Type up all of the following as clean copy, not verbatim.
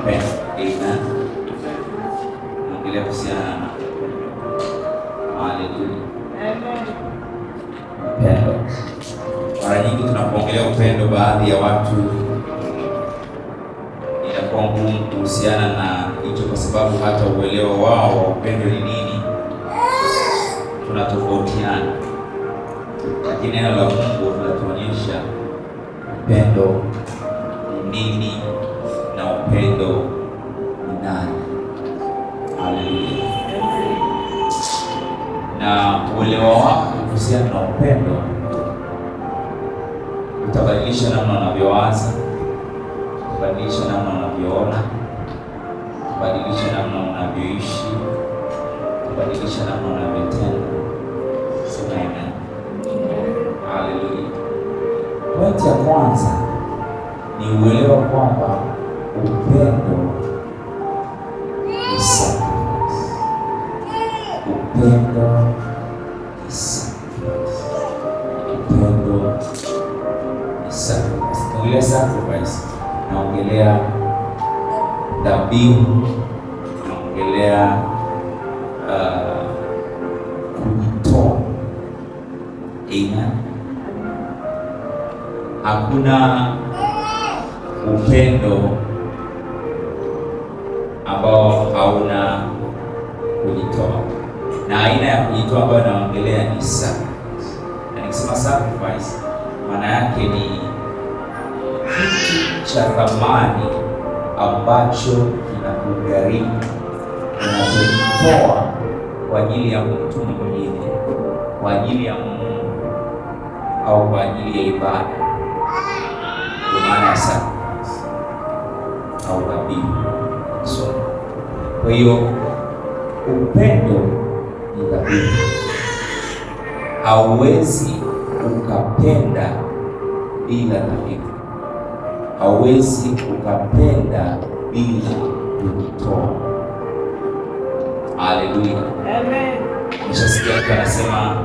upendo. Amen. Naongelea kuhusiana na haleluya. Amen. Upendo. Mara nyingi tunapoongelea upendo, baadhi ya watu inakuwa ngumu kuhusiana na hicho, kwa sababu hata uelewa wao wa upendo ni nini tunatofautiana. Lakini neno la Mungu linatuonyesha upendo ni nini na upendo ni nani. Haleluya. Na uelewa wako kuhusiana na upendo utabadilisha namna unavyowaza, utabadilisha namna unavyoona, utabadilisha namna unavyoishi, utabadilisha namna unavyotenda. Sema amen. Haleluya. Pointi ya kwanza ni uelewa kwamba upendo ni sacrifice. Upendo ni sacrifice. Upendo ni sacrifice. Naongelea sacrifice, naongelea dhabihu, naongelea kujitoa. Amen. Hakuna upendo ambao hauna kujitoa, na aina ya kujitoa ambayo naongelea ni sacrifice. Na nikisema sacrifice, maana yake ni kitu cha thamani ambacho kinakugharimu, unajitoa kwa ajili ya mtu mwingine, kwa ajili ya Mungu au kwa ajili ya ibada. Kwa maana ya sacrifice au dhabihu. So, kwa hiyo upendo ni dhabihu. Hauwezi ukapenda bila dhabihu. Hauwezi ukapenda bila kujitoa. Haleluya. Amen. Nishasikia mtu anasema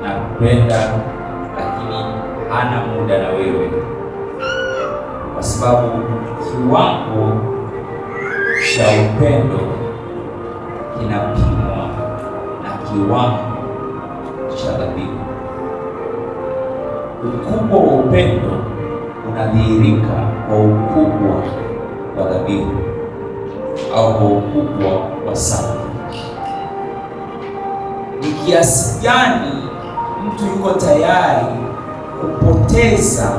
nakupenda, lakini hana muda na wewe, kwa sababu kiwango cha upendo kinapimwa na kiwango cha dhabihu. Ukubwa wa upendo unadhihirika kwa ukubwa wa dhabihu au kwa ukubwa wa sacrifice. Ni kiasi gani mtu yuko tayari kupoteza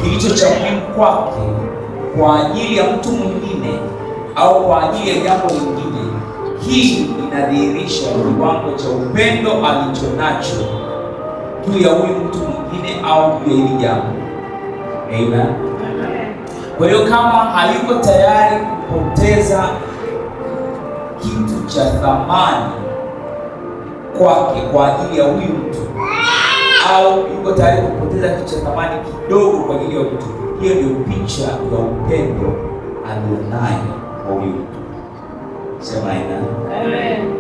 kilicho cha muhimu kwake kwa ajili ya mtu mwingine au kwa ajili ya jambo lingine. Hii inadhihirisha kiwango cha upendo alichonacho juu ya huyu mtu mwingine au juu ya hili jambo. Amen. Kwa hiyo kama hayuko tayari kupoteza kitu cha thamani kwake kwa ajili ya huyu mtu, au yuko tayari kupoteza kitu cha thamani kidogo kwa ajili ya mtu, hiyo ndio picha ya upendo alionayo kwa huyu mtu. Sema amen.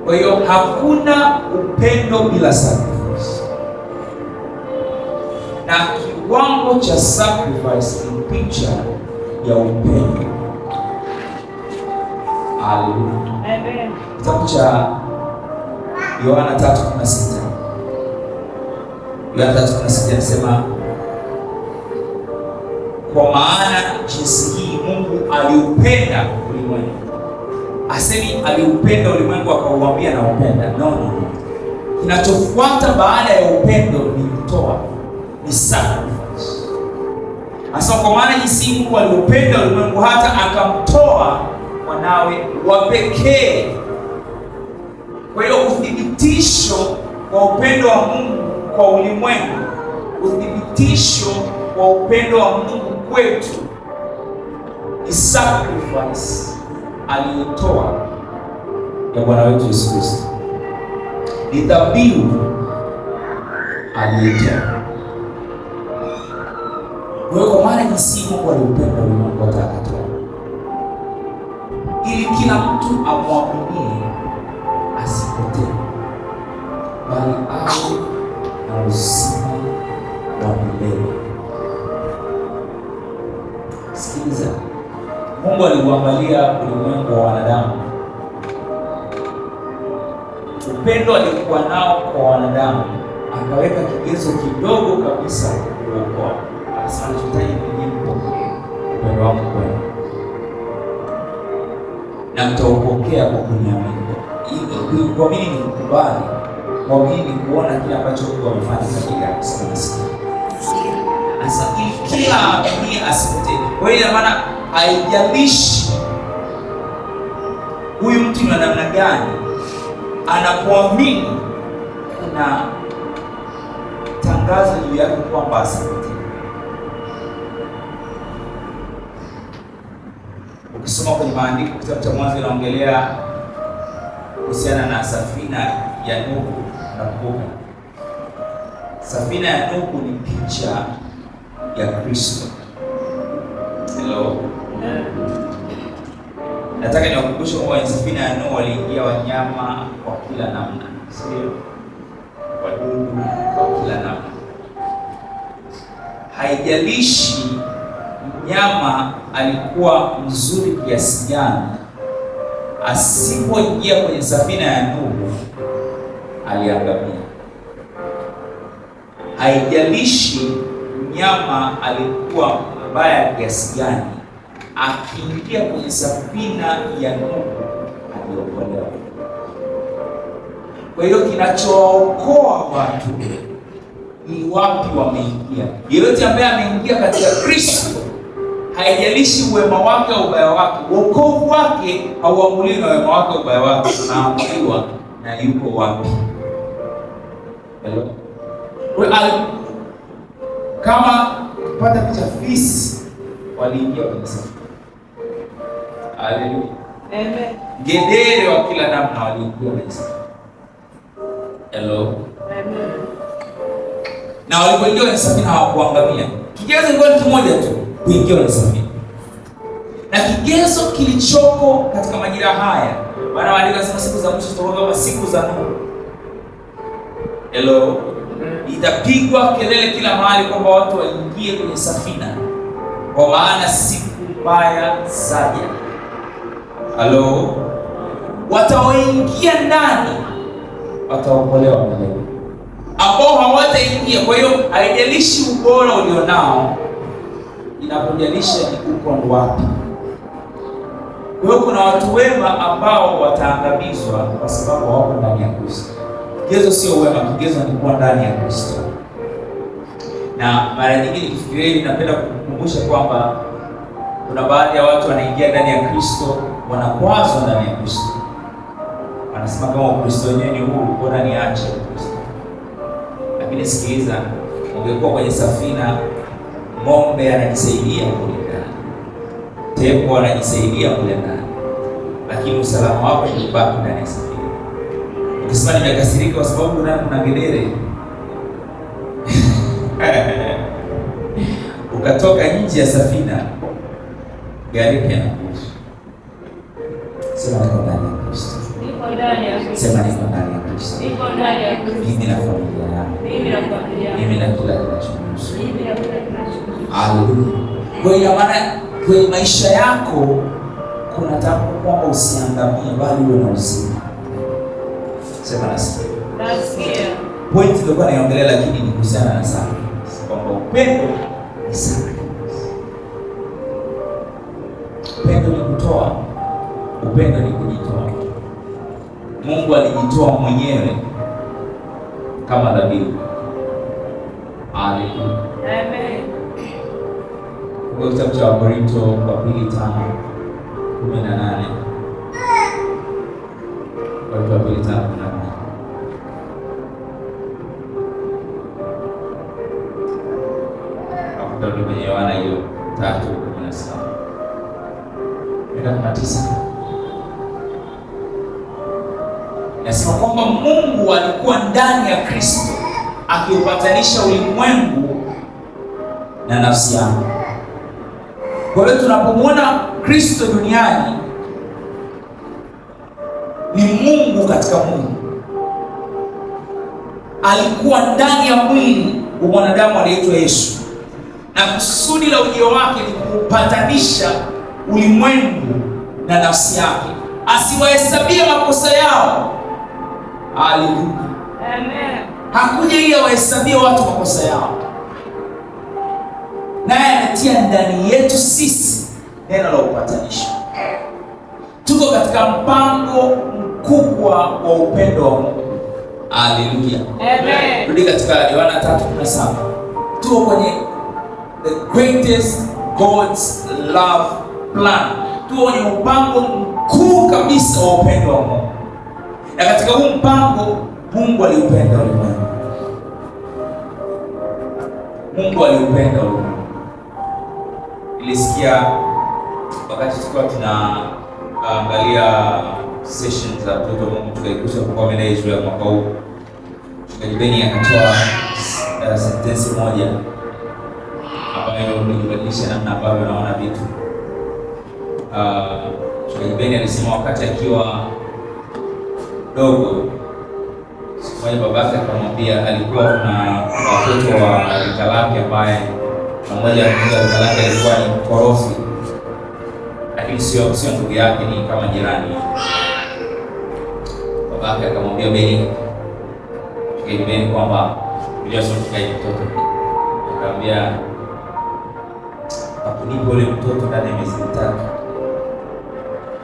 Kwa hiyo hakuna upendo bila sacrifice, na kiwango cha sacrifice ni picha ya upendo. Haleluya. Amen. Kitabu cha Yohana 3:16. Yohana 3:16 anasema, kwa maana jinsi hii Mungu aliupenda ulimwengu. Asemi aliupenda ulimwengu akauambia na upenda. No. Kinachofuata baada ya upendo ni kutoa, ni sacrifice. Asa kwa maana jinsi Mungu aliupenda ulimwengu hata akamtoa mwanawe wa pekee. Kwa hiyo uthibitisho wa upendo wa Mungu kwa ulimwengu, uthibitisho wa upendo wa Mungu kwetu ni sacrifice aliyotoa ya Bwana wetu Yesu Kristo. Ni dhabihu aliyotoa. Kwa maana jinsi Mungu aliupenda ulimwengu hata akatoa, ili kila mtu amwaminie asipotee, bali awe na uzima wa milele. Mungu aliuangalia ulimwengu wa wanadamu, upendo alikuwa nao kwa wanadamu, akaweka kigezo kidogo kabisa kuokoa. Akasema tunahitaji kujibu upendo wangu kwenu, na mtaupokea kwa kuniamini. Kuamini ni kukubali, kuamini ni kuona kile ambacho Mungu amefanya katika yako. Sasa kila dunia asipotee. Kwa hiyo maana haijalishi huyu mtu ni namna gani, anapoamini kuna tangazo juu yake kwamba asipotee. Ukisoma kwenye maandiko, kitabu cha Mwanzo inaongelea kuhusiana na safina ya Nuhu. Nakumbuka safina ya Nuhu ni picha ya Kristo. Hello. Nataka niwakumbushe kwamba safina ya Nuhu waliingia wanyama kwa kila namna, sio wadudu kwa kila namna. Haijalishi mnyama alikuwa mzuri kiasi gani, asipoingia kwenye safina ya Nuhu aliangamia. Haijalishi mnyama alikuwa mbaya kiasi gani, akiingia kwenye safina ya Nuhu aliokolewa. Kwa hiyo kinachookoa watu ni wapi wameingia. Yeyote ambaye ameingia katika Kristo, haijalishi uwema wake au ubaya wake, wokovu wake hauamuliwi na wema wake au ubaya wake, unaamuliwa na yuko wapi. Hello. Kama kupata picha, fisi waliingia kwenye safina. Haleluya. Amen. Ngedere wa kila namna waliingia kwenye safina. Hello. Amen. Na walipoingia kwenye safina hawakuangamia. Kigezo ni kimoja tu, kuingia kwenye safina. Na kigezo kilichoko katika majira haya, maana waandika sema siku za mwisho zitakuwa kama siku za Nuhu. Hello. Itapigwa kelele kila mahali kwamba watu waingie kwenye safina, kwa maana siku mbaya zaja. Hello. Wataoingia ndani wataokolewa milele, ambao hawataingia. Kwa hiyo haijalishi ubora ulionao, inapojalisha ni uko wapi. Kwa hiyo kuna watu wema ambao wataangamizwa kwa sababu hawako ndani ya Kristo. Kigezo sio wema, kigezo ni kuwa ndani ya Kristo. Na mara nyingine kifikiri, napenda kukumbusha kwamba kuna baadhi ya watu wanaingia ndani ya Kristo, wanakwazwa ndani ya Kristo. Wanasema kama Ukristo wenyewe ni huu, bora niache Kristo. Lakini sikiliza, ungekuwa kwenye safina, ng'ombe anajisaidia kule ndani, tembo anajisaidia kule ndani, lakini usalama wako ni kubaki ndani ya safina. Ukisema nimekasirika kwa sababu ndani kuna ngedere, ukatoka nje ya safina, gari yanakuja. Sema niko ndani ya Kristo. Sema niko ndani ya Kristo. Mimi na familia yangu, mimi na kila kinachohusu. Haleluya. Kwa hiyo maana kwenye maisha yako kuna tamko kwamba usiangamie, bali uwe na uzima. Sema nasikia. Point ndio kwa naongelea, lakini ni kuhusiana na sana kwamba upendo ni sana. Upendo ni kutoa, upendo ni kujitoa. Mungu alijitoa mwenyewe kama dhabihu. Haleluya. Amen. Kwa kitabu cha Wakorintho wa pili 5:18. Wakorintho wa pili 5:18. Ndio kwenye Yohana hiyo 3:17. Ndio 9. Nasema kwamba Mungu alikuwa ndani ya Kristo akiupatanisha ulimwengu na nafsi yangu. Kwa hiyo tunapomwona Kristo duniani ni Mungu katika Mungu. Alikuwa ndani ya mwili wa mwanadamu aliyeitwa Yesu, na kusudi la ujio wake ni kupatanisha ulimwengu na nafsi yake, asiwahesabie makosa yao. Haleluya. Amen. Hakuja ili awahesabie watu makosa yao, naye anatia ndani yetu sisi neno la upatanisho. Tuko katika mpango mkubwa wa upendo wa Mungu. Haleluya. Amen. Rudi katika Yohana 3:17. Tuko kwenye the greatest God's love plan. Tuko kwenye mpango mkuu kabisa wa upendo wa Mungu. Na katika huu mpango Mungu aliupenda ulimwengu. Mungu aliupenda ulimwengu. Nilisikia wakati tulikuwa tunaangalia sessions za mtoto wa Mungu, tukaikuta kwa mada ya Israeli mwaka huu. Beni akatoa sentensi moja ambayo ilibadilisha namna ambavyo naona vitu. Beni alisema wakati akiwa dogo, siku moja babake akamwambia, alikuwa kuna watoto wa rika lake ambaye mmoja wa rika lake alikuwa ni mkorofi, lakini sio ndugu yake, ni kama jirani. Babake akamwambia Beni kwamba bila sote mtoto, akamwambia akunipa ule mtoto ndani ya miezi mitatu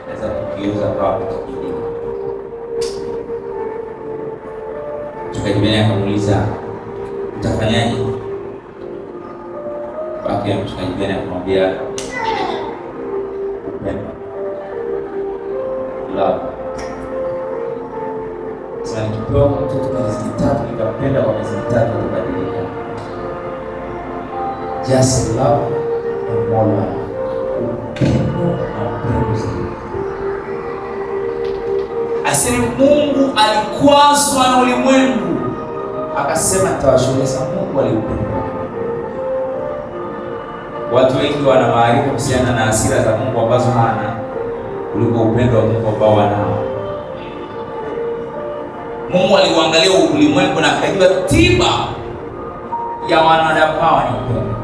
naweza kukiuza kwa kitu kingine. Tukajibeni akamuuliza utafanyaje? Babake tukajibeni akamwambia upendo, love. Sasa nikipewa mtoto kwa miezi mitatu nikapenda kwa miezi mitatu atabadilika. Just love and more love. Upendo na upendo zaidi. Asema Mungu alikwazwa na ulimwengu, akasema nitawashughulikia. Mungu aliupenda. Watu wengi wana maarifa kuhusiana na hasira za Mungu ambazo hana kuliko upendo wa Mungu ambao wanao. Mungu aliuangalia ulimwengu na akajua tiba ya wanadamu hawa ni upendo.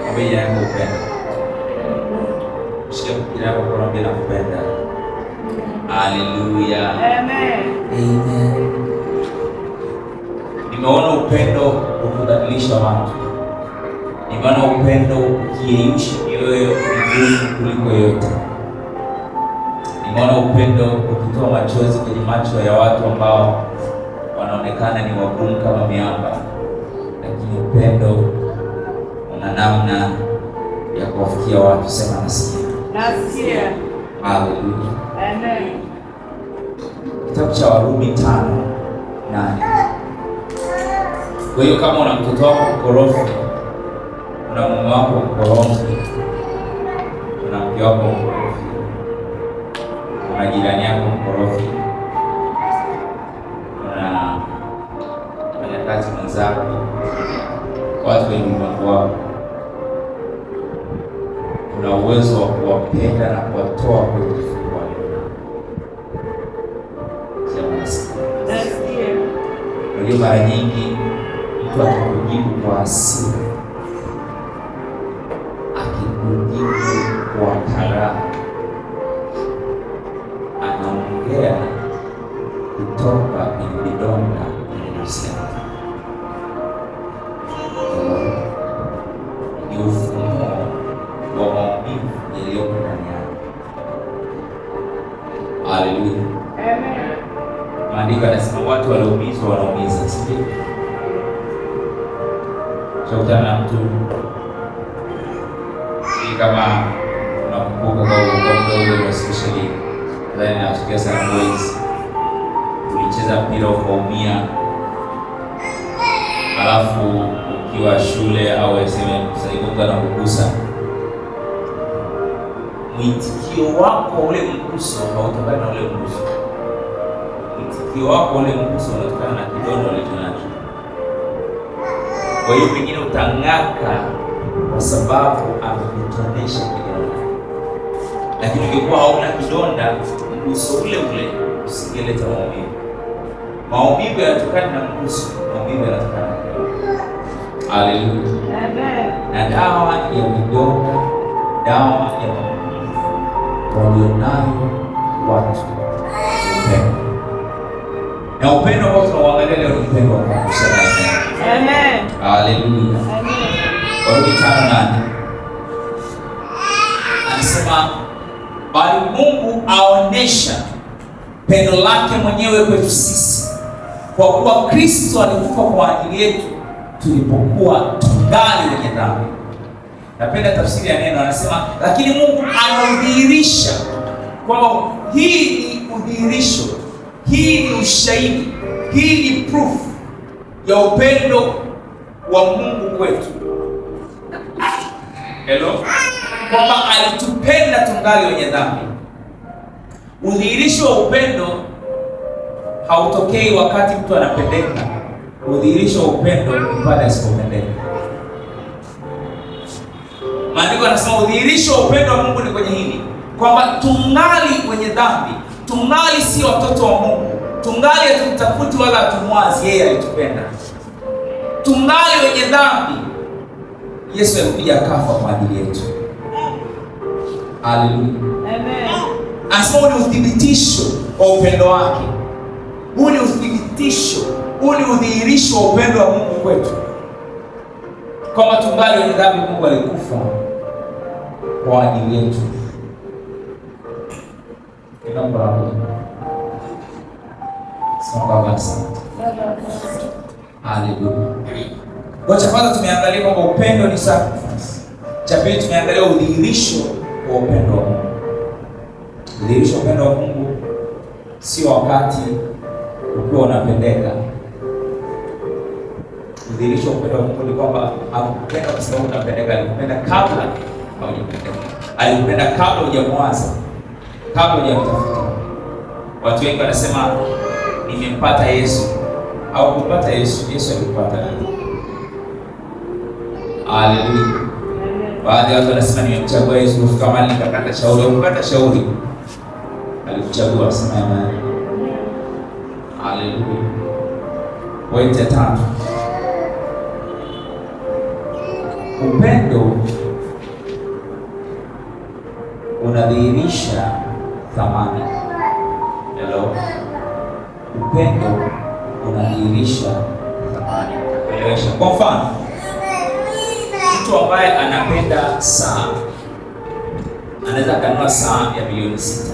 Mwambie yangu upendo. Shika kila kwa kuambia na kupenda. Haleluya. Amen. Amen. Nimeona upendo ukibadilisha watu. Nimeona upendo ukiyeyusha mioyo migumu kuliko yote. Nimeona upendo ukitoa machozi kwenye macho ya watu ambao wanaonekana ni wagumu kama miamba, lakini upendo una namna ya kuwafikia watu. Sema nasikia. Nasikia. Haleluya. Amen. Kitabu cha Warumi 5:8. Kwa hiyo kama una mtoto wako mkorofi, una mume wako mkorofi, una mke wako mkorofi, una jirani yako mkorofi, una mfanyakazi mwenzako, watu wengi wako, una uwezo wa kuwapenda na kuwatoa kwenye kifungo. Ndio mara nyingi mtu atakujibu kwa hasira, akikujibu kwa karaha, anaongea kutoka kwenye vidonda vya nafsi yake. Ni ufunuo wa maumivu yaliyoko ndani yake. Haleluya. Amen. Maandiko yanasema watu walioumizwa wanaumiza. Sio kutana na mtu kama unakumbuka kwa mdogo especially then atukia sana boys, ulicheza mpira ukaumia, alafu ukiwa shule au sema msaidizi anakugusa, mwitikio wako ule mguso hautokana na ule mguso. Mwitikio wako ule mguso unatokana na kidonda ulichonacho. Kwa hiyo pengine utang'aka kwa sababu amekutonesha kidonda, lakini ungekuwa hauna kidonda, mguso ule ule usingeleta maumivu. Maumivu yanatokana na mguso, maumivu yanatokana na kidonda. Haleluya. Amen. Na dawa ya vidonda, dawa ya maumivu walionayo watu upendo. Na upendo ambao tunauangalia leo ni upendo wa Mungu. Amen. Haleluya. Amen. Warumi 5:8 anasema, bali Mungu aonesha pendo lake mwenyewe kwetu sisi, kwa kuwa Kristo alikufa kwa ajili yetu tulipokuwa tungali wenye dhambi. Napenda tafsiri ya neno, anasema lakini Mungu anaudhihirisha kwamba hii ni udhihirisho, hii ni ushahidi, hii ni proof ya upendo wa Mungu kwetu. Hello? Kwamba alitupenda tungali wenye dhambi. Udhihirisho wa upendo hautokei wakati mtu anapendeka. Udhihirisho wa upendo ni pale asipopendeka. Maandiko yanasema udhihirisho wa upendo wa Mungu ni kwenye hili, kwamba tungali wenye dhambi, tungali si watoto wa Mungu, tungali hatumtafuti wala hatumwazi, yeye alitupenda. Tungali wenye dhambi, Yesu alikuja akafa kwa ajili yetu. Haleluya. Amen. Anasema ni uthibitisho wa upendo wake. Huu ni uthibitisho, huu ni udhihirisho wa upendo wa Mungu kwetu, kwamba tungali wenye dhambi, Mungu alikufa kwa ajili yetu. Haleluya. Kwa cha kwanza tumeangalia kwamba upendo ni sacrifice. Cha pili tumeangalia udhihirisho wa upendo wa Mungu. Udhihirisho wa upendo wa Mungu sio wakati ukiwa unapendeka. Udhihirisho wa upendo wa Mungu ni kwamba hakupenda kwa sababu unapendeka, alikupenda kabla haujapendeka. Alikupenda kabla hujamwaza, kabla hujamtafuta. Watu wengi wanasema nimempata Yesu. Au kupata Yesu, Yesu alikupata wewe. Haleluya. Baadhi ya watu wanasema nimemchagua Yesu, kufika mahali nikapata shauri. Ukapata shauri, alikuchagua. Sema amen. Haleluya. Pointi ya 5. Upendo unadhihirisha thamani. Hello. Upendo unadhihirisha thamani. Kuelewesha. Kwa mfano, mtu ambaye anapenda saa anaweza kununua saa ya milioni 6.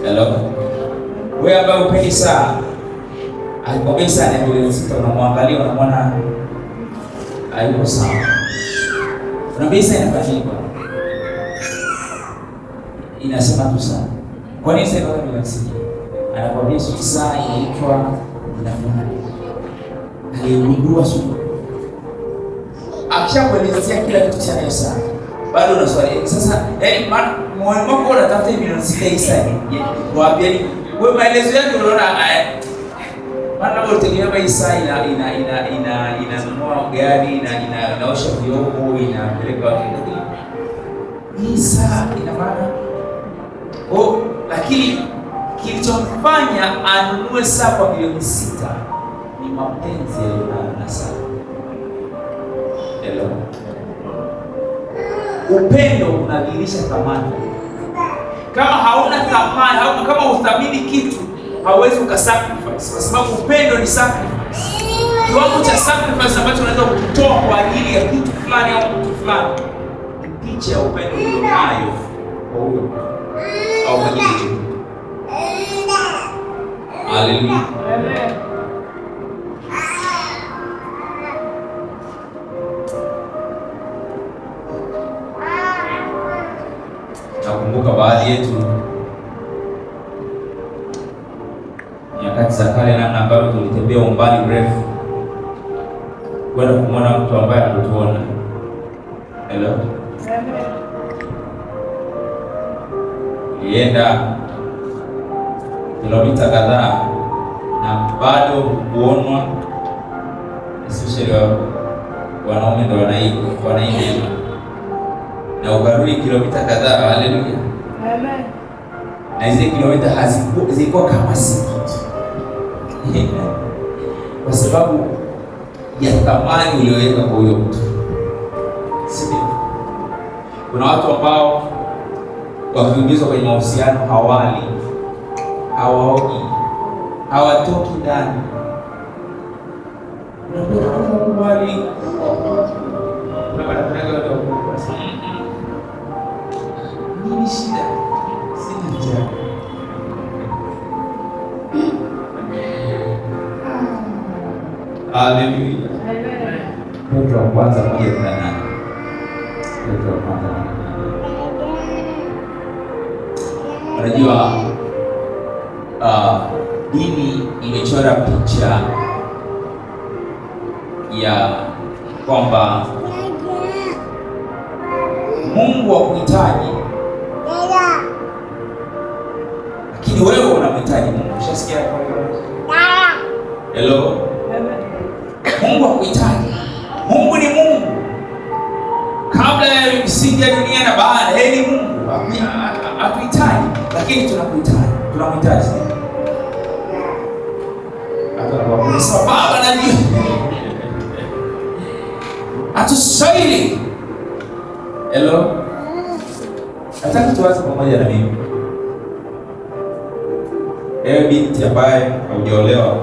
Hello. Wewe ambaye upendi saa, alikwambia saa ya milioni 6, unamwangalia unamwona hayuko sawa. Unaambia saa inafanyika, inasema tu saa. Kwa nini saa ya milioni 6? Anakwambia saa inaitwa inafanya. Aligundua sio. Akishakuelezea kila kitu cha hiyo saa, bado una swali. Sasa yaani moyo wako unatafuta milioni 6 hii saa. Waambia ni wewe maelezo yake unaona maana wewe utegemea hii saa inanunua gari na inaosha vyombo, inapeleka watu. Hii saa ina maana lakini kilichomfanya anunue saa kwa milioni 6 ni mapenzi yaliyonayo na saa. Hello. Upendo unadhihirisha thamani. Kama hauna thamani, kama uthamini kitu, hauwezi ukasacrifice, kwa sababu upendo ni sacrifice. Kiwango cha sacrifice ambacho unaweza kutoa kwa ajili ya kitu fulani au mtu fulani, picha ya upendo ulionayo kwa huyo au kwa ajili ya mtu. Haleluya. Amen. Nakumbuka baadhi yetu nyakati za kale, namna ambavyo tulitembea umbali mrefu kwenda kumwona mtu ambaye anatuona. Hello. Nilienda kilomita kadhaa na bado kuonwa, especially wanaume ndio wanaimba na ukarudi kilomita kadhaa. Haleluya. Amen. Na zile kilomita hazikuwa kama siku kwa sababu ya thamani uliyoweka kwa huyo mtu. Sio. Kuna watu ambao wakiingizwa kwenye mahusiano hawali, hawaogi, hawatoki ndani. Nini shida? Sina njaa. Haleluya. Petro wa kwanza 1:8. Petro wa kwanza 1:8. Unajua dini imechora picha ya kwamba Mungu hakuhitaji, lakini wewe unamhitaji Mungu. Ushasikia? Hello? Mungu hakuhitaji. Mungu ni Mungu. Kabla ya misingi ya dunia na baada, yeye ni Mungu. Hakuhitaji, lakini tunakuhitaji. Tunamhitaji. Sasa Baba na Mungu atusaidie. Hello? Nataka tuanze pamoja na mimi. Ewe binti ambaye haujaolewa,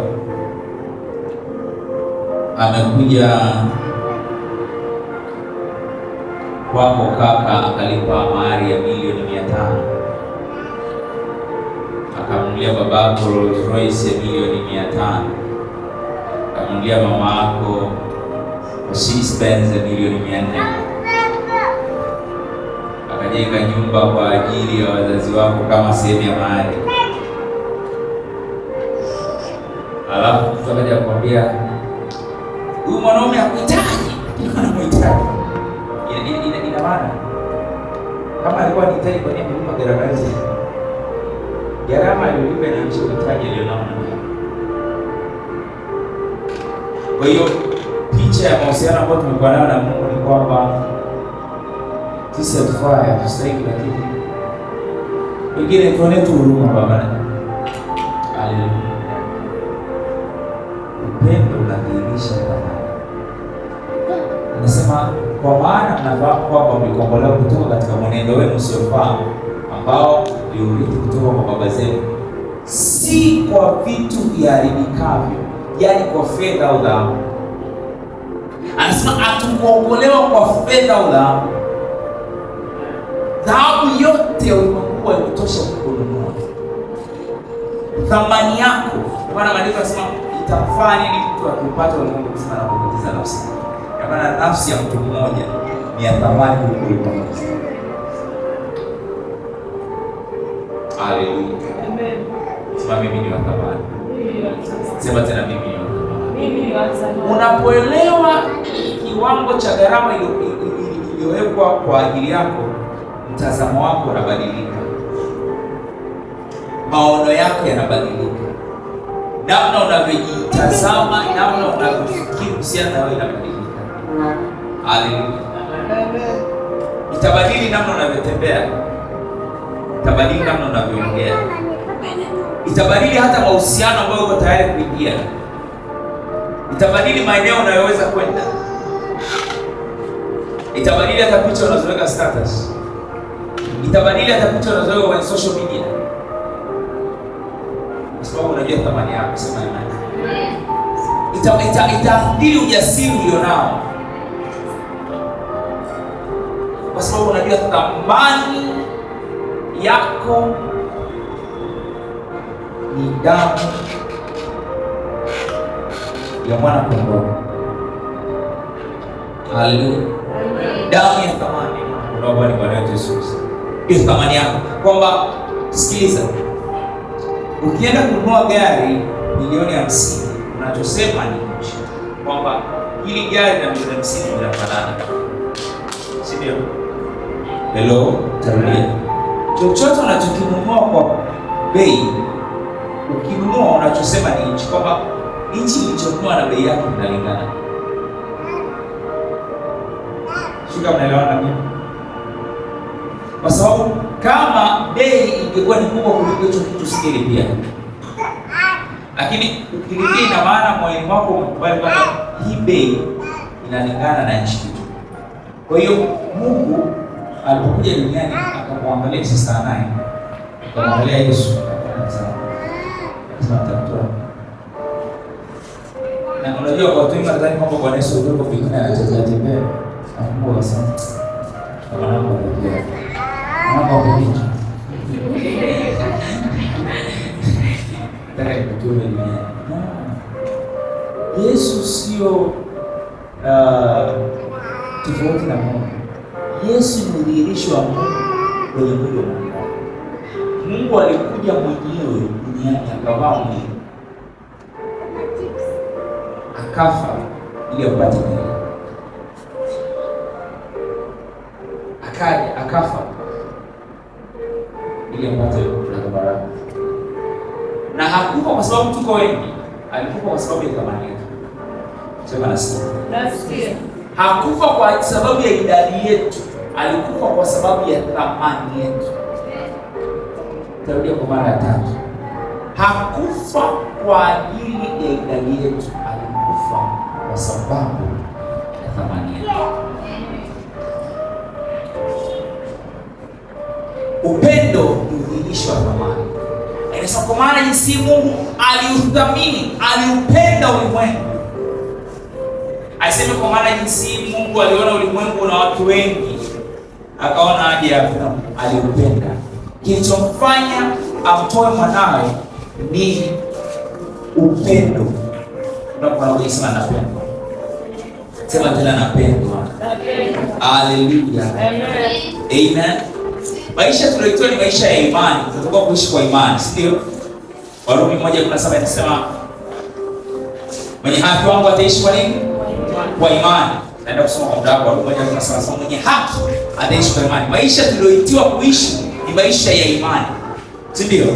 amekuja kwako kaka, akalipa mahari ya milioni 500, akamnunulia babako Rolls Royce ya milioni 500, akamnunulia mama yako Mercedes Benz ya milioni 400, akajenga nyumba kwa ajili ya wazazi wako kama sehemu ya mahari. Alafu mtu akaja kukwambia huyu mwanaume hakuhitaji, lakini anamhitaji. Ina maana kama alikuwa anahitaji, kwa nini mlipa gharama hizi? Gharama aliyolipa na nchi unahitaji alionaona. Kwa hiyo picha ya mahusiano ambayo tumekuwa nayo na Mungu ni kwamba sisi hatufai, hatustahili, lakini wengine tuone tu huruma. Baba, haleluya. Upendo unadhihirisha thamani. Anasema kwa maana mnafahamu kwamba mlikombolewa kutoka katika mwenendo wenu usiofaa ambao mliurithi kutoka kwa baba zenu, si kwa vitu viharibikavyo, yaani kwa fedha au dhahabu. Anasema hatukuokolewa kwa fedha au dhahabu. Dhahabu yote ulimwengu haikutosha kununua thamani yako. Bwana maandiko yanasema itamfaa nini mtu akipata ulimwengu mzima na kupoteza nafsi? Kwa maana nafsi ya mtu mmoja ni ya thamani kuliko ulimwengu mzima. Haleluya. Amen. Sema mimi ni wa thamani. Sema tena mimi ni wa thamani. Mimi ni wa thamani. Unapoelewa kiwango cha gharama iliyowekwa kwa ajili yako, mtazamo wako unabadilika. Maono yako yanabadilika. Namna unavyojitazama, namna unavyofikiri kuhusiana na wewe inabadilika. Haleluya. Itabadili namna unavyotembea. Itabadili namna unavyoongea. Itabadili hata mahusiano ambayo uko tayari kuingia. Itabadili maeneo unayoweza kwenda. Itabadili hata picha unazoweka status. Itabadili hata picha unazoweka kwenye social media. Kwa sababu unajua thamani yako. Sema imani. Itaathiri ujasiri ulionao. Kwa sababu unajua thamani yako ni damu ya mwana kondoo. Haleluya. Damu ya thamani. Unaomba ni Bwana Yesu. Hiyo thamani yako. Kwamba sikiliza. Ukienda kununua gari milioni 50, unachosema ni kwamba hili gari na milioni 50 vinafanana. Si ndio? Hello, tarudia. Chochote unachokinunua kwa bei, ukinunua unachosema ni inchi, kwamba inchi ilichonunua na bei yake inalingana. Shika, mnaelewana na mimi? Kwa sababu kama bei ingekuwa ni kubwa kuliko hicho kitu singelipia. Lakini ukilipia ina maana moyoni wako umekubali kwamba hii bei inalingana na inchi kitu. Kwa hiyo Mungu alipokuja duniani akamwangalia sasa naye. Akamwangalia Yesu akasema mtatoa. Na unajua kwa watu wengi wanadhani kwamba Bwana Yesu ndio pekee anatembea. Hapo sasa. Kama namba pekee. Namba pekee. Nataka nikutoe duniani. Yesu sio tofauti na Mungu. Yesu ni udhihirisho wa Mungu kwenye mwili wa Mungu. Mungu alikuja mwenyewe duniani akavaa mwili, akafa ili apate neema, akaja akafa ili apate baraka. Na hakufa kwa sababu tuko wengi, alikufa kwa sababu ya thamani yetu. Sema nasikia. Hakufa kwa sababu ya idadi yetu, alikufa kwa sababu ya thamani yetu. Tarudia kwa mara ya tatu. Hakufa kwa ajili ya idadi yetu, alikufa kwa sababu ya thamani yetu. Upendo ni udhihirisho wa thamani. Inasema kwa maana jinsi Mungu aliuthamini, aliupenda ulimwengu. Aiseme kwa maana jinsi Mungu aliona ulimwengu na watu wengi, akaona haja ya aliupenda. Kilichomfanya amtoe mwanawe ni upendo. Unapoona sana napendwa. Sema tena napendwa. Haleluya. Amen. Maisha tunayoitoa ni maisha ya imani. Tunataka kuishi kwa imani, sio? Warumi 1:17 inasema mwenye haki wangu ataishi kwa nini? Kwa imani. Naenda kusoma kwa muda wako. Warumi 1:17 mwenye haki ataishi kwa imani. Maisha tunayoitiwa kuishi ni maisha ya imani, si ndio?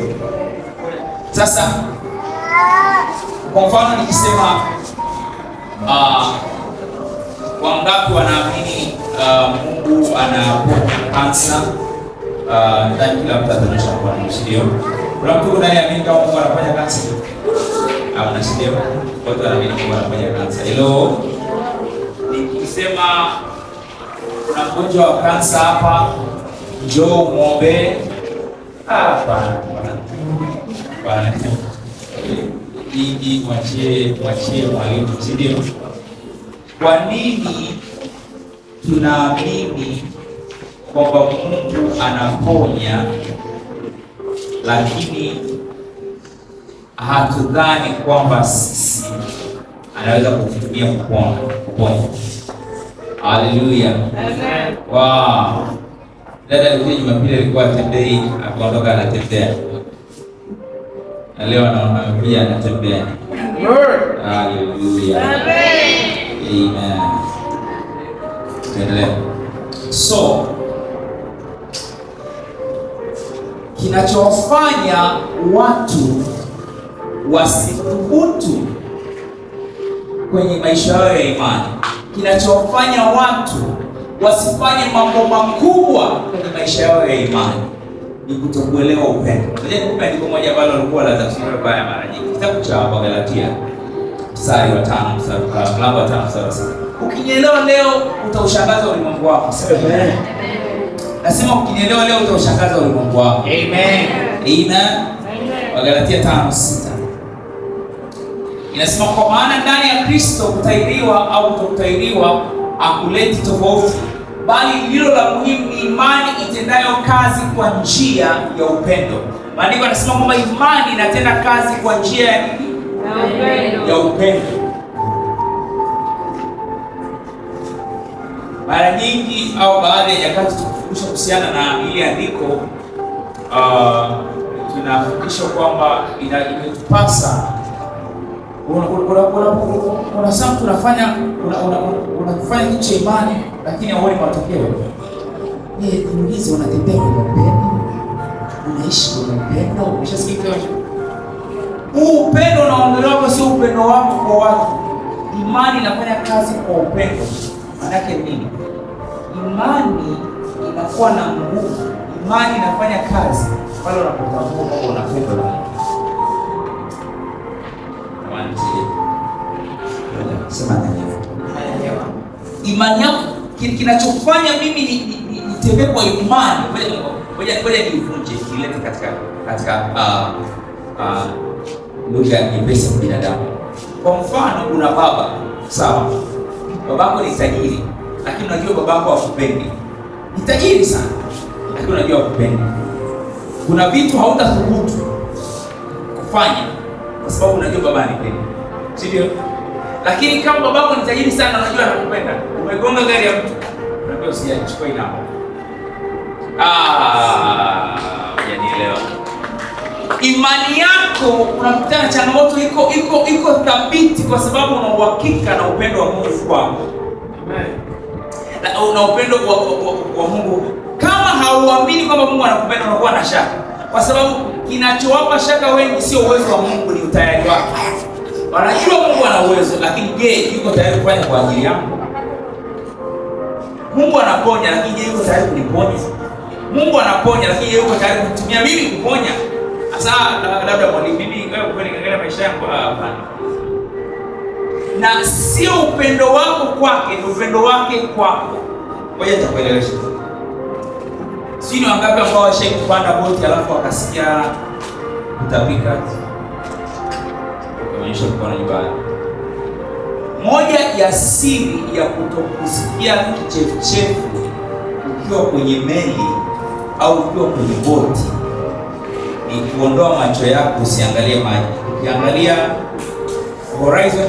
Sasa kwa mfano nikisema wangapi wanaamini Mungu anaponya kansa? Ndani kila mtu ataonyesha kwa nini, ndio? Kuna mtu anayeamini kama Mungu anaponya kansa? Au na ndio? Watu wanaamini Mungu anaponya kansa. Hello. Nikisema kuna mgonjwa wa kansa hapa, njoo muombe. Hapana. Bwana. Hii mwachie mwalimu, si ndio? Kwa nini tunaamini kwamba Mungu anaponya lakini hatudhani kwamba sisi anaweza kutumia kuponya? Haleluya. Amen. Wow. Dada yule Jumapili alikuwa atembei, akaondoka anatembea. Na leo anaona pia anatembea. Haleluya. Amen. Tuendelee. So, kinachofanya watu wasithubutu kwenye maisha yao ya imani, kinachofanya watu wasifanye mambo makubwa kwenye maisha yao ya imani ni kutokuelewa upendo. Ngoja nikupe andiko moja ambalo lilikuwa la tafsiri baya mara nyingi. Kitabu cha Wagalatia mstari wa 5 mlango wa 5 mstari wa 6. Ukinielewa leo utaushangaza ulimwengu wako. Amen. Nasema ukinielewa leo utaushangaza ulimwengu wako. Amen. Amen. Wagalatia 5:6. Inasema kwa maana ndani ya Kristo kutahiriwa au kutotahiriwa hakuleti tofauti, bali lilo la muhimu ni imani itendayo kazi kwa njia ya upendo. Maandiko yanasema kwamba imani inatenda kazi kwa njia ya nini? Ya upendo. Mara nyingi au baadhi ya nyakati tukifundisha kuhusiana na ile andiko, tunafundisha kwamba imetupasa unasema tunafanya kitu cha imani lakini hauoni matokeo. Niulize, unatembea kwa upendo? Unaishi kwa upendo? Umeshasikia hiyo? Huu upendo unaongelewa sio upendo wako kwa watu. Imani inafanya kazi kwa upendo. Maana yake nini? Imani inakuwa na nguvu. Imani inafanya kazi pale unapotambua kwamba unapendwa na Mungu. Sema nini? Imani yako kinachofanya mimi utembee kwa imani. Ngoja nivunje ilete katika lugha nyepesi ya binadamu. Kwa mfano, una baba, sawa? Babako ni tajiri, lakini unajua babako hakupendi. Ni tajiri sana, lakini unajua hakupendi. Kuna vitu hautathubutu kufanya kwa sababu unajua baba anipendi, si ndio? Lakini kama babako ni tajiri sana, unajua anakupenda, umegonga gari ya mtu, unajua usijachukua inao. Hujanielewa. Imani yako unakutana changamoto iko thabiti kwa sababu una uhakika na upendo wa Mungu kwako. Amen. Na una upendo wa Mungu. Kama hauamini kwamba Mungu anakupenda, unakuwa na shaka. Kwa sababu kinachowapa shaka wengi sio uwezo wa Mungu, ni utayari wake. Wanajua Mungu ana uwezo, lakini je, yuko tayari kufanya kwa ajili yangu? Mungu anaponya, lakini je, yuko tayari kuniponya? Mungu anaponya, lakini je, yuko tayari kutumia mimi kuponya? Sasa labda mwalimu, mimi wewe kweli kaangalia maisha yangu, hapana. Na sio upendo wako kwake, ni upendo wake kwako. Ngoja nitakuelewesha. Sio wangapi ambao washawahi kupanda boti alafu wakasikia kutapika? Kuonyesha kwa nyumbani. Moja ya siri ya kutokusikia kichefuchefu ukiwa kwenye meli au ukiwa kwenye boti ni kuondoa macho yako, usiangalie maji. Ukiangalia horizon,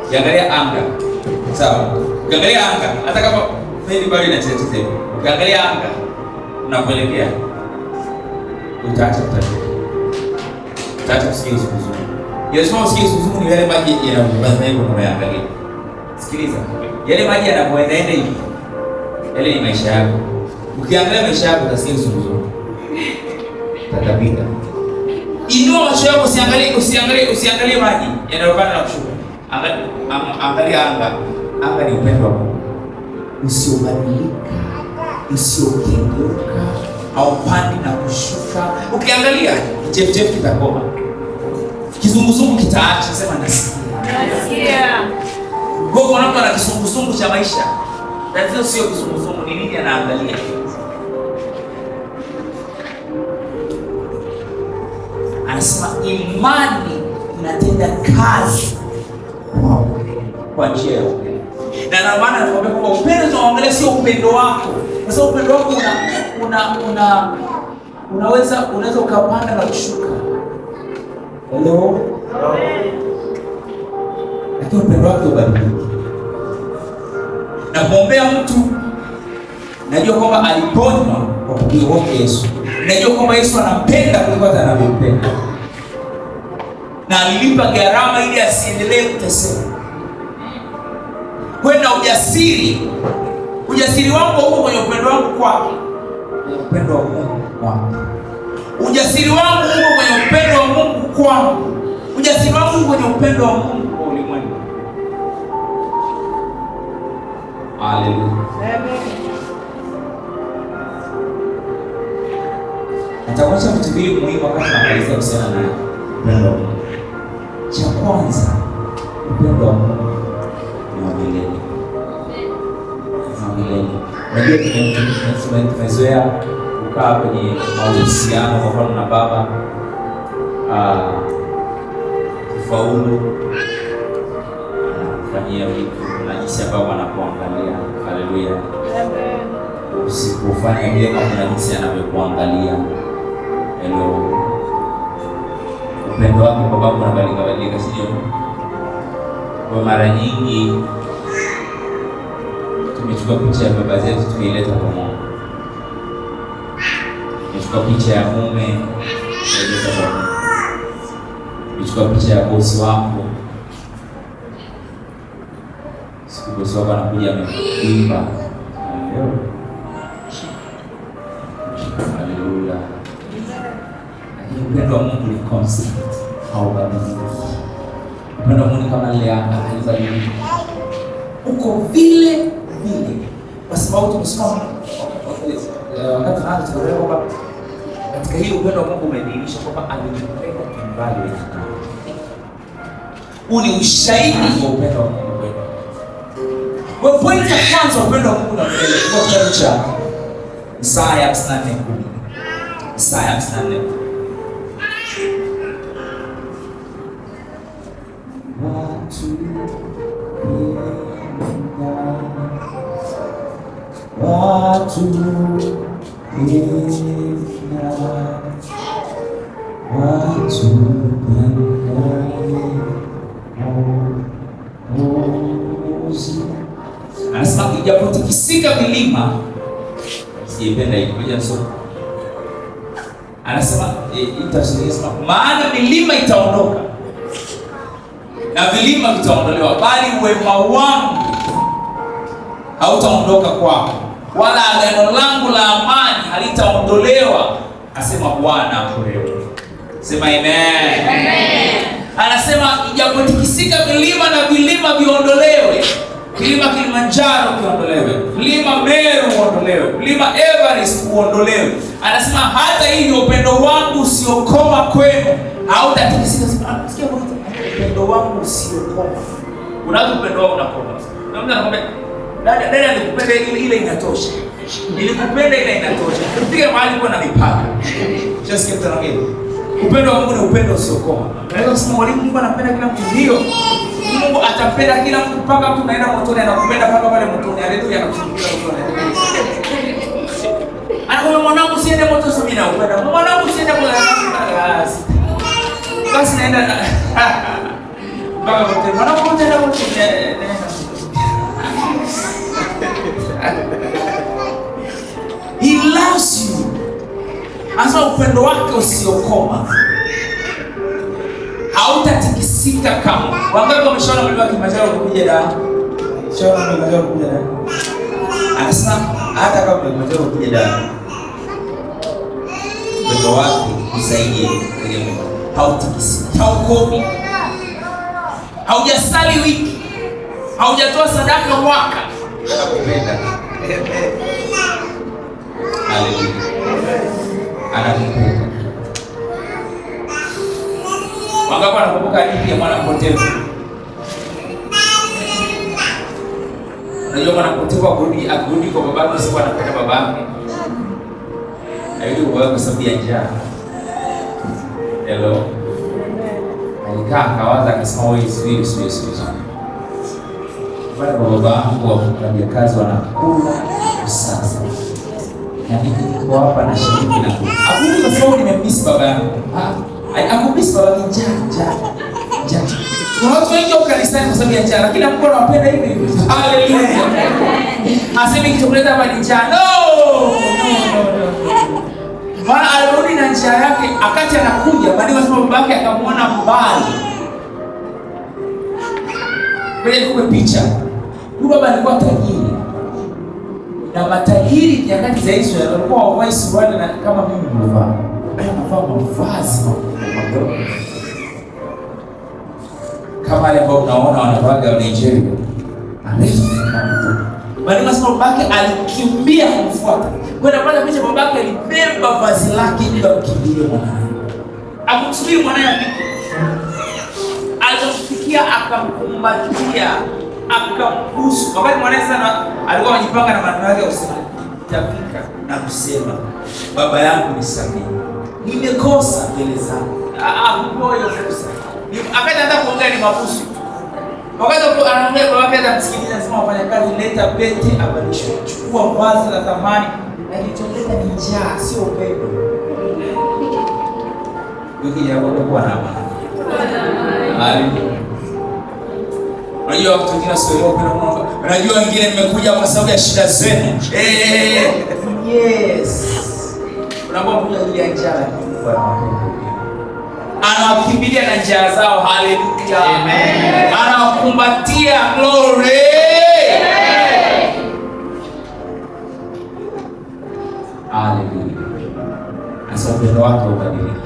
ukiangalia anga, sawa? Ukiangalia anga, hata kama meli bado inachezea, ukiangalia anga unapoelekea, utaacha kutazama, utaacha kusikia uzunguzungu. Yesu usikie uzunguzungu, ni yale maji yanayobadilika hivyo unayoangalia. Sikiliza, yale maji yanapoenda hivi, yale ni maisha yako. Ukiangalia maisha yako utasikia uzunguzungu, tatapika. Inua macho yako, usiangalie maji yanayopanda na kushuka. Angalia anga. Anga ni upendo wa Mungu usiobadilika, usiokengeuka, au pandi na kushuka. Ukiangalia kichefuchefu kitakoma, kizunguzungu kitaacha. Sema nasikia. Kwa mtu ana kizunguzungu cha maisha, tatizo sio kizunguzungu, ni nini anaangalia. Anasema imani inatenda kazi kwa njia ya upendo. Na ndio maana anakuambia kwamba upendo tunaangalia sio upendo wako. Kwa sababu upendo wako unaweza ukapanda na kushuka. Hello? Lakini upendo wako ubadiliki. Na kumwombea mtu, najua kwamba aliponywa kwa kumwomba Yesu. Najua kwamba Yesu anampenda kuliko hata anavyompenda. Na alilipa gharama ili asiendelee kuteseka. Wewe na ujasiri wako uko kwenye upendo wangu kwake. Upendo wa Mungu kwangu. Ujasiri wangu uko kwenye upendo wa Mungu kwangu. Ujasiri wangu uko kwenye upendo wa Mungu kwa ulimwengu. Haleluya. Amen. Nitakuacha vitu vile muhimu wakati tunamalizia kuhusiana na upendo wa Mungu. Cha kwanza, upendo wa Mungu ni wa milele. Unajua tumezoea kukaa kwenye mahusiano, kwa mfano na baba kufaulu, kufanyia vitu na jinsi ambavyo anakuangalia. Haleluya. Amen. Usipofanya vyema kuna jinsi anavyokuangalia. Hello. Upendo wake kwa baba unabadilika, sio? Kwa mara nyingi tumechukua picha ya baba zetu tukaileta kwa Mungu. Tumechukua picha ya mume tukaileta kwa Mungu. Tumechukua picha ya bosi wako. Siku bosi wako anakuja amekuimba. Haleluya. Lakini upendo wa Mungu ni constant, haubadiliki. Upendo wa Mungu kama ile anga haibadiliki. Uko vile kwa sababu tumesoma wakati tunaanza tukaelewa kwamba katika hili upendo wa Mungu umedhihirisha kwamba alitupenda kimbali wetu. Huu ni ushahidi wa upendo wa Mungu wetu. Kwa point ya kwanza, upendo wa Mungu na milele. Kwa kitabu cha Isaya 54:10. Isaya 54. Anasema ijapotikisika milima, siipenda hii moja sio. Anasema itasema maana milima itaondoka na vilima vitaondolewa, bali wema wangu hautaondoka kwako, wala agano langu la amani halitaondolewa, asema Bwana wewe. Sema amen. Amen. Anasema ijapotikisika milima na vilima viondolewe, Mlima Kilimanjaro uondolewe, Mlima Meru uondolewe, Mlima Everest uondolewe. Anasema hata hivyo upendo wangu usiokoma kwenu hautatikisika. Sikia bwana, upendo wangu usiokoma. Unaanza upendo wako unakoma. Na mtu anakuambia dada nikupenda ile inatosha. Nilikupenda ile inatosha. Fika mahali kwa na mipaka. Just mtu anaongea. Upendo wa Mungu ni upendo usiokoma. Unaweza kusema mwalimu, Mungu anapenda kila mtu. Ndio. Mungu atapenda kila mtu mpaka mtu naenda motoni, anakupenda mpaka pale motoni. Haleluya, anakushukuru motoni. Anakuambia mwanangu usiende moto, mimi nakupenda. Mwanangu usiende moto. Basi naenda mpaka motoni. Mwanangu usiende moto. He loves you. Asa upendo wake usiokoma hautatikisika kama. Wangapi wameshaona mlima Kilimanjaro kuja da? Shaona mlima Kilimanjaro kuja da? Anasema hata kama Kilimanjaro kuja da, upendo wake usaidie ile mlima. Hautikisiki, haukomi. Haujasali wiki, haujatoa sadaka mwaka, anakupenda. Haleluya. Anakupenda. Wangapi wanakumbuka hadithi ya mwana mpotevu? Unajua mwana mpotevu akirudi kwa babake, siku anapenda babake. Hayo kwa sababu ya njaa. Hello. Alikaa akawaza akasema wewe sio. Baba babangu wafanya kazi wanakula sasa. Na mimi niko hapa na shiriki na hakuna kwa sababu nimemisi baba yangu. Akumisi baba njaa. Kuna watu wengi wako kanisani kwa sababu ya njaa, lakini Mungu anawapenda hivi. Haleluya. Asemi kichokuleta hapa ni njaa. No. Maana alirudi na njaa yake, akati anakuja, baadaye wasema babake akamwona mbali. Wewe kupe picha. Huyu baba alikuwa tajiri. Na matajiri nyakati za Israeli walikuwa wavai suruali na kama mimi nimevaa. Anavaa mavazi makubwa. Kama wale ambao unaona wanavaa wa Nigeria. Bali nasema babake alikimbia kumfuata. Kwenda pale picha babake alibeba vazi lake bila kukimbia mwanae. Akamsubiri mwanae afike. Alipofikia akamkumbatia, akambusu. Wakati mwanae sana alikuwa anajipanga na maneno yake usema tafika na kusema baba yangu nisamehe. Nimekosa mbele zako. Moyo fursa. Akaja hata kuongea ni mabusu. Wakati anaongea kwa wake atamsikiliza, anasema wafanyakazi leta pete abadilishe. Chukua vazi la thamani, na kilichotaka ni njaa, sio upendo. Wiki ya kwa na amani. Haleluya. Unajua watu wengine sio upendo Mungu. Unajua wengine nimekuja kwa sababu ya shida zenu. Yes. Unapokuja ile ya njaa lakini kwa anawakimbilia na njaa zao. Haleluya. Amen. Anawakumbatia. Glory. Haleluya. Asa upendo wake ubadilika.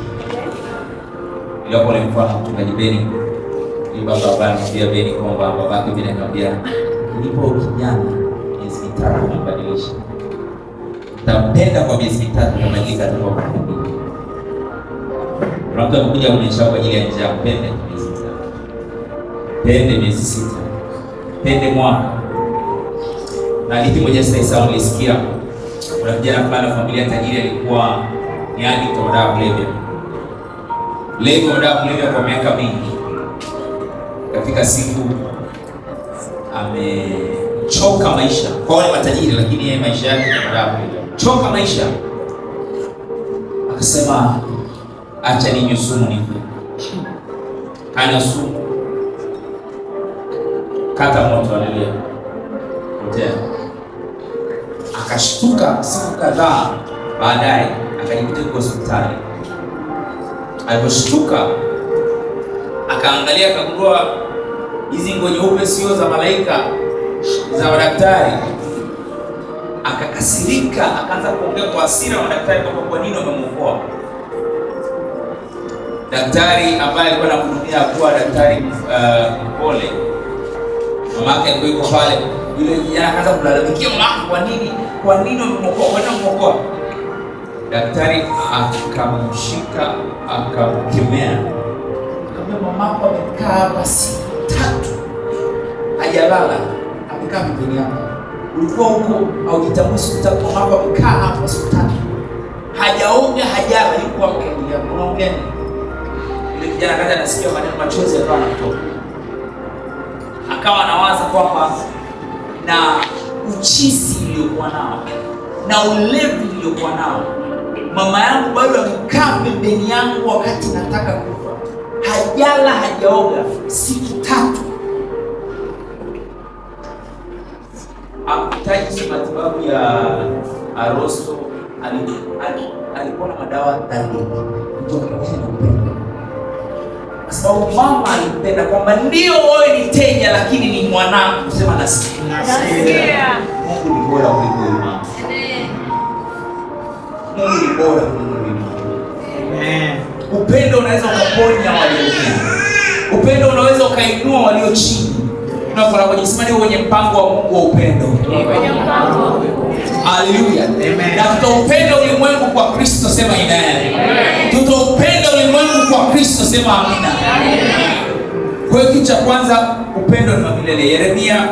Ile pole mfano mchungaji Beni. Ni baba anamwambia Beni kwamba babake Beni akamwambia nilipo kijana miezi mitatu nabadilisha. Tampenda kwa miezi mitatu na majika atakuwa mkubwa. Mtu anakuja kuonyesha kwa ajili ya njaa, pende miezi 6. Pende miezi 6. Pende mwaka. Na hadithi moja sasa nilisikia, kuna kijana fulani wa familia tajiri alikuwa ni addict wa dawa kulevya. Mlevi wa dawa kulevya kwa miaka mingi. Katika siku amechoka maisha. Kwa wale matajiri, lakini yeye maisha yake ni dawa kulevya. Choka maisha. Akasema acha ninywe sumu nife. Kana sumu. Kata moto alilia. Potea. Akashtuka siku kadhaa baadaye akajikuta kwa hospitali. Aliposhtuka akaangalia akagundua hizi nguo nyeupe sio za malaika, za madaktari. Akakasirika, akaanza kuongea kwa hasira na madaktari kwamba kwa nini wamemuokoa. Daktari ambaye alikuwa anamhudumia kwa daktari mpole, mama yake alikuwa yuko pale. Yule kijana akaanza kulalamikia mama, kwa nini wamemuokoa? Daktari akamshika akamkemea, akamwambia mamako amekaa hapa siku 3 hajalala, amekaa pembeni yako. Ulikuwa huko au jitambui siku 3, mamako amekaa hapa siku 3 hajaoga hajala, yuko hapo pembeni yako. Unaongea nini? Yule kijana akaja anasikia maneno, machozi yakawa yanatoka. Akawa anawaza kwamba na uchizi uliokuwa nao na ulevi uliokuwa nao, mama yangu bado amekaa pembeni yangu wakati nataka kufa, hajala hajaoga siku 3. Akitaji matibabu ya arosto, alikuwa na madawa dalili kutoka kwa upendo, kwa sababu mama alipenda kwamba ndio wewe ni teja lakini ni mwanangu. Sema nasikia. Mungu ni bora kuliko mama. Mungu ni bora kuliko mama. Amen. Upendo unaweza ukaponya walio chini. Upendo unaweza ukainua walio chini. Tunapoona kwenye simani wenye mpango wa Mungu wa upendo. Kwenye mpango. Haleluya. Amen. Na tutaupenda ulimwengu kwa Kristo, sema amen. Tutaupenda ulimwengu kwa Kristo, sema amina. Kwa hiyo kitu cha kwanza, upendo ni wa milele. Yeremia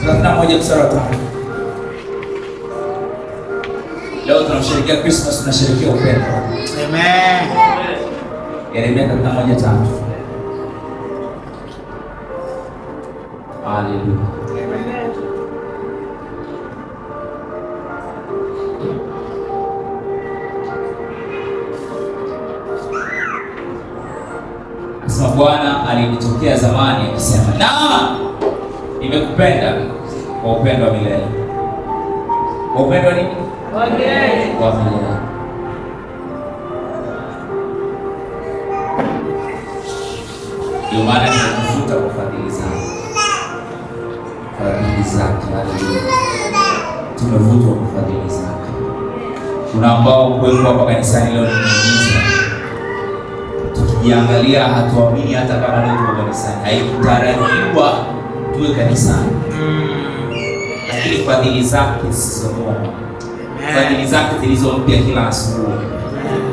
31 mstari wa 5. Leo tunasherehekea Christmas, tunasherehekea upendo. Amen. Yeremia 31:5. Haleluya. Asema Bwana alinitokea zamani akisema, na nimekupenda kwa upendo wa milele. Kwa upendo wa nini? Wa milele. Wa milele. Ndio maana nimekufuta kwa fadhili zake. Fadhili zake, haleluya. Tumevutwa kwa fadhili zake. Kuna ambao kuwepo hapa kanisani leo ni muujiza. Tukiangalia hatuamini hata kama leo tuko kanisani. Haikutarajiwa tuwe kanisani. Lakini fadhili zake zisizokuwa. Fadhili zake zilizo mpya kila asubuhi.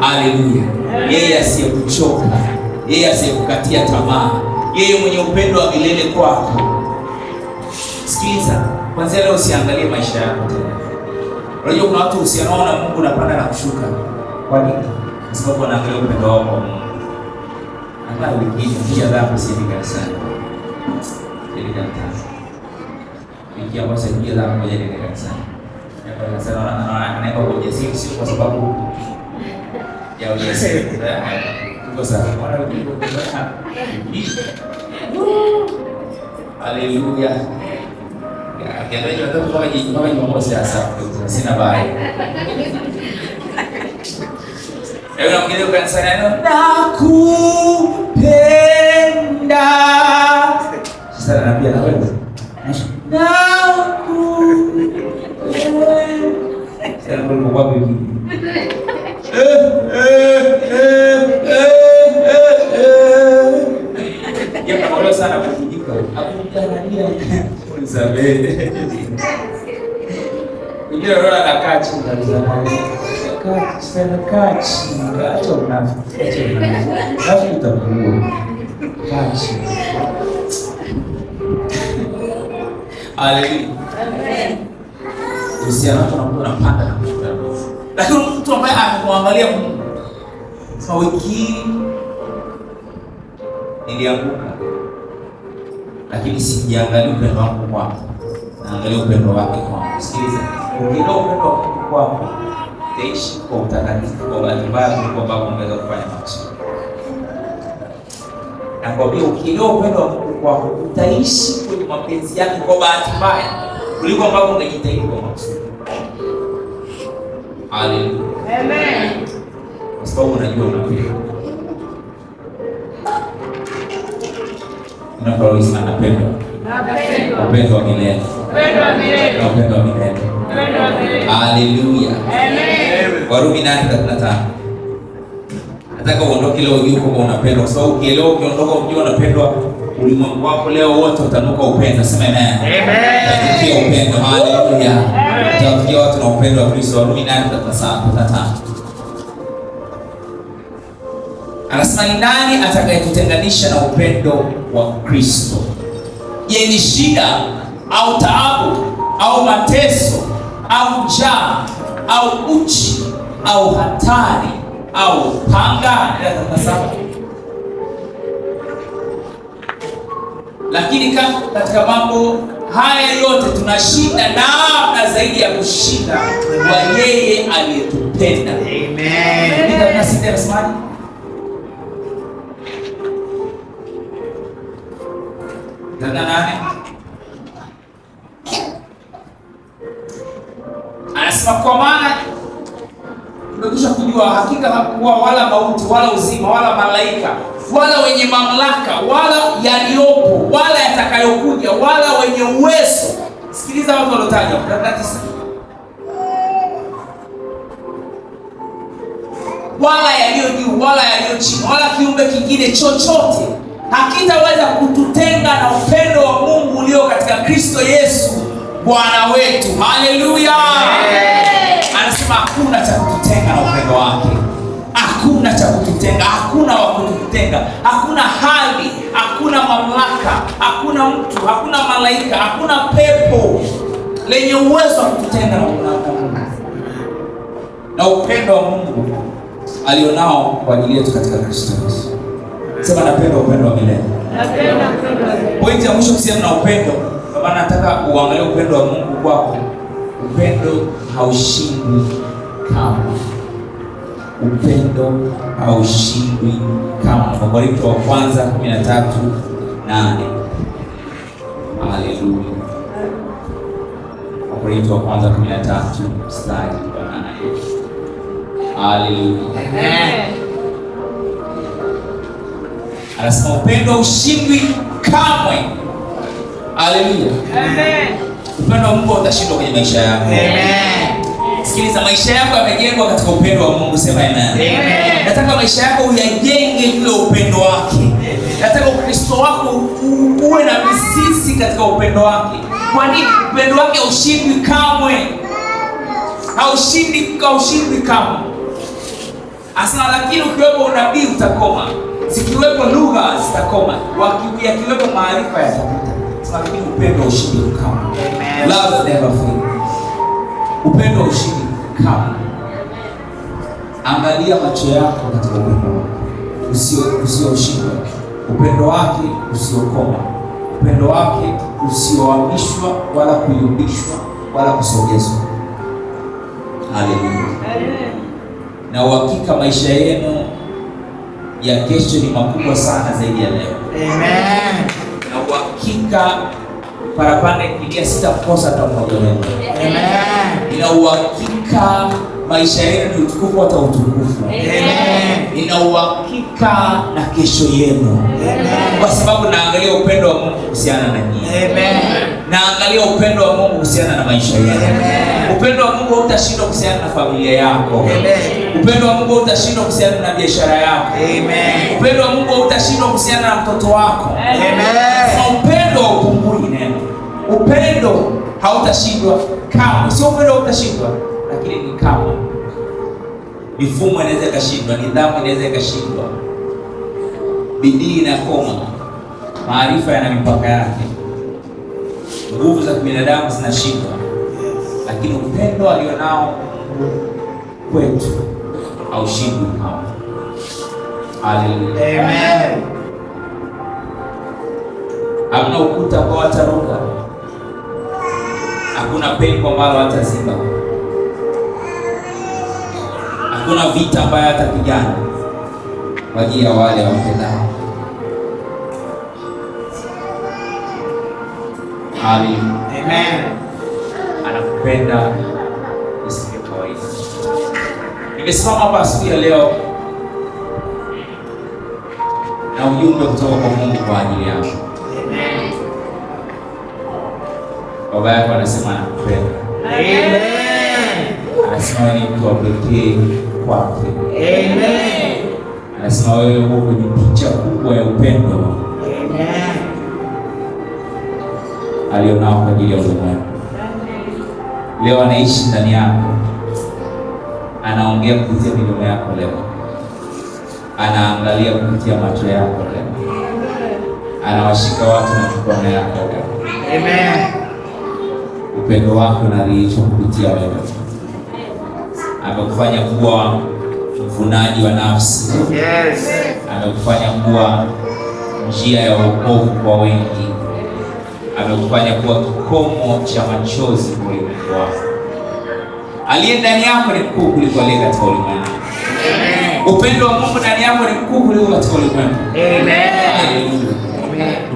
Haleluya. Yeye asiyekuchoka, yeye asiyekukatia tamaa, yeye mwenye upendo wa milele kwako. Sikiliza, kwanza leo usiangalie maisha yako tena. Unajua kuna watu usianaona Mungu unapanda na kushuka. Kwa nini? Kwa sababu wanaangalia upendo wao kwa Mungu. Hata ukiingia dhambi si kanisani. Ili kanisani. Wiki ambayo sikuja dhambi moja ni kanisani. Hapa kanisani anaenda kwa ujasiri, sio kwa sababu ya ujasiri. Tuko sawa. Haleluya. Kiangalia watu mpaka Jumamosi sasa. Sina baya. Leo naongea kanisani nakupenda. Sasa naambia na wewe. Sasa ndio kwa bibi. Ya kama leo sana kujika. Akutarania. Isabel. Ndio roho anakaa chini kabisa. Kachi. Acha unafiki. Acha utakuwa. Kachi. Haleluya. Amen. uhusiano wako na Mungu unapanda na kushuka. Lakini mtu ambaye amemwangalia Mungu, sasa wiki hii nilianguka, lakini sijaangalia upendo wangu kwako, naangalia upendo wake kwangu. Sikiliza, ukielewa upendo wako kwako, utaishi kwa utakatifu, kwa bahati mbaya kuliko ambavyo ungeweza kufanya makusudi. Nakwambia ukielewa upendo wa Mungu kwako, utaishi kwenye mapenzi yake kwa bahati mbaya kuliko ambavyo ungejitahidi kwa makusudi. Haleluya. Amen. Kwa sababu unajua unapenda. Unapenda sana napenda. Napenda. Upendo wa milele. Upendo wa milele. Upendo wa milele. Upendo wa milele. Haleluya. Amen. Warumi 8:35. Nataka uondoke leo ujue kwamba unapendwa, kwa sababu ukielewa, ukiondoka ujue unapendwa, ulimwengu wako leo wote utanuka upendo. Sema amen. Amen. Utafikia upendo. Haleluya. Utafikia watu na upendo wa Kristo. Warumi 8:35. Anasema ni nani atakayetutenganisha na upendo wa Kristo? Je, ni shida au taabu au mateso au njaa au uchi au hatari au panga? Lakini katika mambo haya yote tunashinda na zaidi ya kushinda kwa yeye aliyetupenda. Amen. Anasema kwa maana tumekwisha kujua hakika kuwa wala mauti wala uzima wala malaika wala wenye mamlaka wala yaliyopo wala yatakayokuja wala wenye uwezo. Sikiliza watu walotaja wala yaliyo juu wala yaliyo chini wala kiumbe kingine chochote hakitaweza kututenga na upendo wa Mungu ulio katika Kristo Yesu Bwana wetu. Haleluya. Anasema hakuna cha kututenga na upendo wake. Hakuna cha kututenga, hakuna wa kututenga, hakuna hali, hakuna mamlaka, hakuna mtu, hakuna malaika, hakuna pepo lenye uwezo wa kututenga na upendo wa Mungu alionao kwa ajili yetu katika Kristo Yesu. Sema napenda upendo wa milele. Napenda upendo wa milele. Pointi ya mwisho kuhusiana na upendo, kwa maana nataka uangalie upendo wa Mungu kwako. Upendo haushindwi kamwe. Upendo haushindwi kamwe. Wakorintho wa kwanza 13:8. Haleluya. Wakorintho wa kwanza 13:8. Haleluya. Amen. Anasema upendo haushindwi kamwe. Haleluya. Amen. Upendo wa Mungu utashindwa kwenye maisha yako. Amen. Sikiliza, maisha yako yamejengwa katika upendo wa Mungu. Sema amen. Amen. Nataka maisha yako uyajenge ule upendo wake. Nataka Ukristo wako uwe na mizizi katika upendo wake. Kwa nini? Upendo wake haushindwi kamwe. Haushindwi kamwe. Asema lakini ukiwepo unabii utakoma. Zikiwepo lugha zitakoma. Yakiwepo maarifa yatapita. Lakini upendo haushindwi kamwe. Love never fails. Upendo haushindwi kamwe. Angalia macho yako katika upendo wake usioshindwa, upendo wake usiokoma, upendo wake usiohamishwa wala kuyumbishwa wala kusogezwa. Haleluya. Na uhakika maisha yenu ya kesho ni makubwa sana zaidi ya leo. Amen. Na uhakika parapanda ikilia sitakosa hata mmoja wenu. Amen. Ina uhakika maisha yenu ni utukufu hata utukufu. Amen. Ina uhakika na kesho yenu. Amen. Kwa sababu naangalia upendo wa Mungu kuhusiana na nyinyi. Amen. Naangalia upendo wa Mungu kuhusiana na maisha yenu. Amen. Upendo wa Mungu hautashindwa kuhusiana na familia yako. Amen. Upendo wa Mungu hautashindwa kuhusiana na biashara yako. Amen. Upendo wa Mungu hautashindwa kuhusiana na mtoto wako. Amen. Upendo haupungui neno. Upendo hautashindwa kamwe. Sio upendo hautashindwa, lakini ni kama mifumo inaweza ikashindwa, nidhamu inaweza ikashindwa, bidii inakoma, maarifa yana mipaka yake, nguvu za kibinadamu zinashindwa, lakini upendo alionao kwetu haushindwi kamwe. Haleluya. Amen. Hamna ukuta ambao wataruka, hakuna pengo ambalo wataziba, hakuna vita ambayo atapigana kwa ajili ya wale wampendao. Amen. Anakupenda isivyo kawaida. Nimesimama hapa asubuhi ya leo na ujumbe kutoka kwa Mungu kwa ajili yako. Amen. Baba yako anasema anakupenda. Amen. Anasema ni mtu wa pekee kwake. Amen. Anasema wewe uko kwenye picha kubwa ya upendo Amen. alionao kwa ajili ya ulimwengu. Leo anaishi ndani yako, anaongea kupitia midomo yako leo, anaangalia kupitia macho yako leo, anawashika watu na mikono yako leo. Amen. Upendo wako unadhihirishwa kupitia wewe. Amekufanya kuwa mvunaji wa nafsi. Yes. Amekufanya kuwa njia ya wokovu kwa wengi. Amekufanya kuwa kikomo cha machozi kwa ulimwengu wako. Aliye ndani yako ni mkuu kuliko aliye katika ulimwengu. Upendo wa Mungu ndani yako ni mkuu kuliko katika ulimwengu.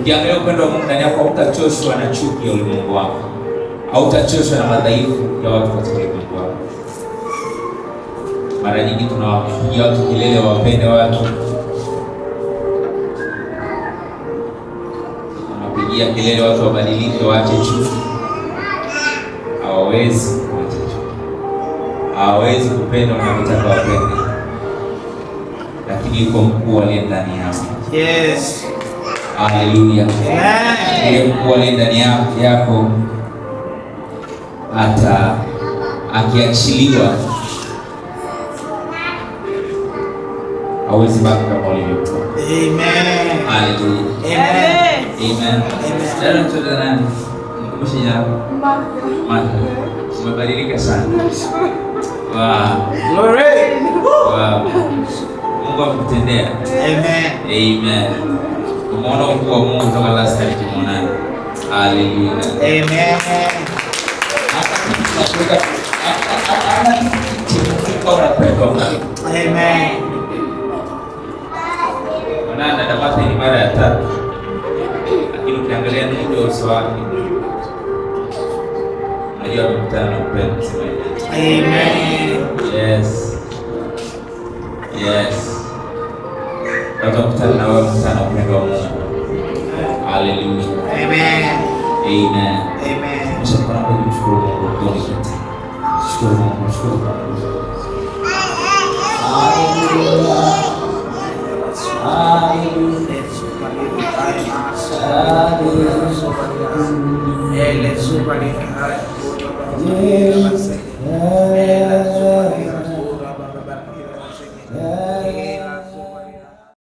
Ukiangalia upendo wa Mungu ndani yako, hautachoshwa na chuki ya ulimwengu wako, hautachoshwa na madhaifu ya watu katika ulimwengu wako. Mara nyingi tunawapigia watu kelele wapende watu, tunawapigia kelele watu wabadilike, waache chuki. Hawawezi kuacha chuki, hawawezi kupenda wanavyotaka wapende, lakini yuko mkuu aliye ndani yao. Yes. Haleluya. Yule mkuu aliye ndani yako hata akiachiliwa hawezi baki kama ulivyokuwa. Amen. Haleluya. Amen. Amen. Dada mtoto nani? Nikumbushe jina. Martha. Umebadilika sana. Wow. Glory. Wow. Mungu akutendea. Amen. Amen. Umeona ukuu wa Mungu toka last time tumeonana. Haleluya. Amen. Amen. Mwana dada Martha ni mara ya 3. Lakini ukiangalia ndio uso wake, unajua amekutana na upendo. Sema Amen. yes. Yes. Utakutana na wewe mtana upendo wa Mungu. Haleluya. Amen. Amen. Amen. Mshukuru Mungu, mshukuru Mungu kwa yote. Mshukuru Mungu, mshukuru Mungu. Haleluya. Haleluya. Haleluya.